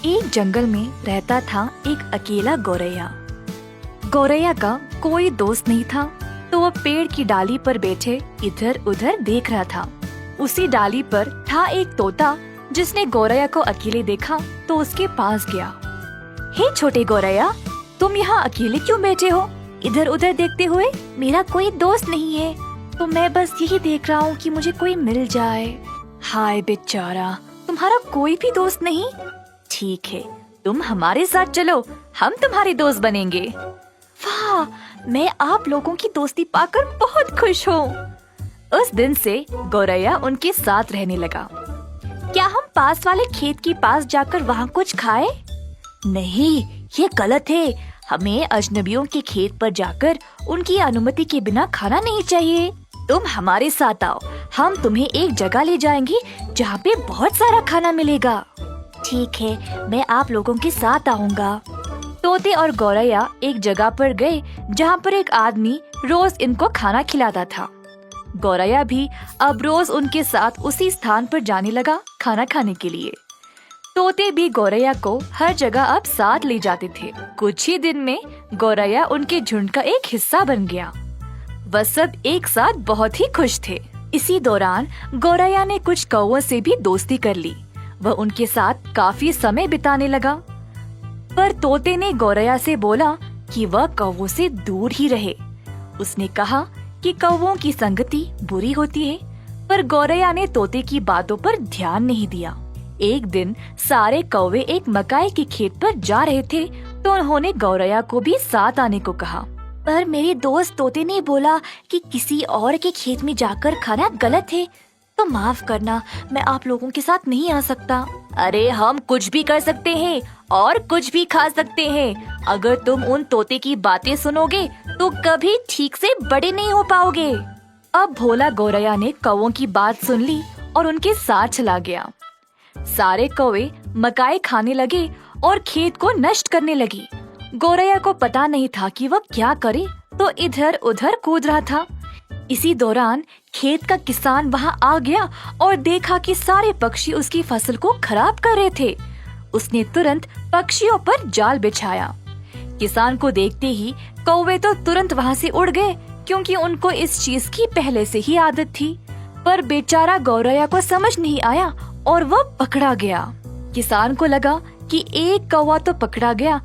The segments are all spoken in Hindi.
एक जंगल में रहता था एक अकेला गौरैया। गौरैया का कोई दोस्त नहीं था, तो वह पेड़ की डाली पर बैठे इधर उधर देख रहा था। उसी डाली पर था एक तोता, जिसने गौरैया को अकेले देखा तो उसके पास गया। हे छोटे गौरैया, तुम यहाँ अकेले क्यों बैठे हो इधर उधर देखते हुए? मेरा कोई दोस्त नहीं है, तो मैं बस यही देख रहा हूँ कि मुझे कोई मिल जाए। हाय बेचारा, तुम्हारा कोई भी दोस्त नहीं? ठीक है, तुम हमारे साथ चलो, हम तुम्हारे दोस्त बनेंगे। वाह, मैं आप लोगों की दोस्ती पाकर बहुत खुश हूँ। उस दिन से गौरैया उनके साथ रहने लगा। क्या हम पास वाले खेत के पास जाकर वहाँ कुछ खाए? नहीं, ये गलत है। हमें अजनबियों के खेत पर जाकर उनकी अनुमति के बिना खाना नहीं चाहिए। तुम हमारे साथ आओ, हम तुम्हें एक जगह ले जाएंगे जहाँ पे बहुत सारा खाना मिलेगा। ठीक है, मैं आप लोगों के साथ आऊँगा। तोते और गौरैया एक जगह पर गए जहाँ पर एक आदमी रोज इनको खाना खिलाता था। गौरैया भी अब रोज उनके साथ उसी स्थान पर जाने लगा खाना खाने के लिए। तोते भी गौरैया को हर जगह अब साथ ले जाते थे। कुछ ही दिन में गौरैया उनके झुंड का एक हिस्सा बन गया। वह सब एक साथ बहुत ही खुश थे। इसी दौरान गौरैया ने कुछ कौवों से भी दोस्ती कर ली। वह उनके साथ काफी समय बिताने लगा। पर तोते ने गौरैया से बोला कि वह कौवों से दूर ही रहे। उसने कहा कि कौवों की संगति बुरी होती है, पर गौरैया ने तोते की बातों पर ध्यान नहीं दिया। एक दिन सारे कौवे एक मकाई के खेत पर जा रहे थे, तो उन्होंने गौरैया को भी साथ आने को कहा। पर मेरे दोस्त तोते ने बोला कि किसी और के खेत में जाकर खाना गलत है, तो माफ करना, मैं आप लोगों के साथ नहीं आ सकता। अरे हम कुछ भी कर सकते हैं और कुछ भी खा सकते हैं। अगर तुम उन तोते की बातें सुनोगे तो कभी ठीक से बड़े नहीं हो पाओगे। अब भोला गौरैया ने कौवों की बात सुन ली और उनके साथ चला गया। सारे कौवे मकाई खाने लगे और खेत को नष्ट करने लगी। गौरैया को पता नहीं था कि वह क्या करे, तो इधर उधर कूद रहा था। इसी दौरान खेत का किसान वहाँ आ गया और देखा कि सारे पक्षी उसकी फसल को खराब कर रहे थे। उसने तुरंत पक्षियों पर जाल बिछाया। किसान को देखते ही कौवे तो तुरंत वहाँ से उड़ गए, क्योंकि उनको इस चीज की पहले से ही आदत थी। पर बेचारा गौरैया को समझ नहीं आया और वह पकड़ा गया। किसान को लगा कि एक कौवा तो पकड़ा गया,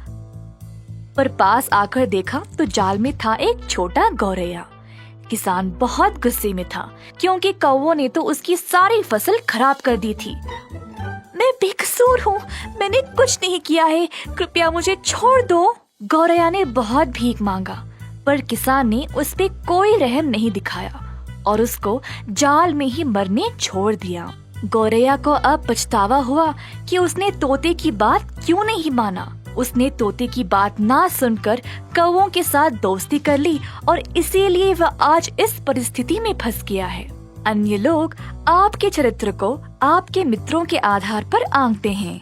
पर पास आकर देखा तो जाल में था एक छोटा गौरैया। किसान बहुत गुस्से में था, क्योंकि कौवों ने तो उसकी सारी फसल खराब कर दी थी। मैं बेकसूर हूँ, मैंने कुछ नहीं किया है, कृपया मुझे छोड़ दो। गौरैया ने बहुत भीख मांगा, पर किसान ने उस पे कोई रहम नहीं दिखाया और उसको जाल में ही मरने छोड़ दिया। गौरैया को अब पछतावा हुआ कि उसने तोते की बात क्यों नहीं माना। उसने तोते की बात ना सुनकर कौवों के साथ दोस्ती कर ली और इसीलिए वह आज इस परिस्थिति में फंस गया है। अन्य लोग आपके चरित्र को आपके मित्रों के आधार पर आंकते हैं।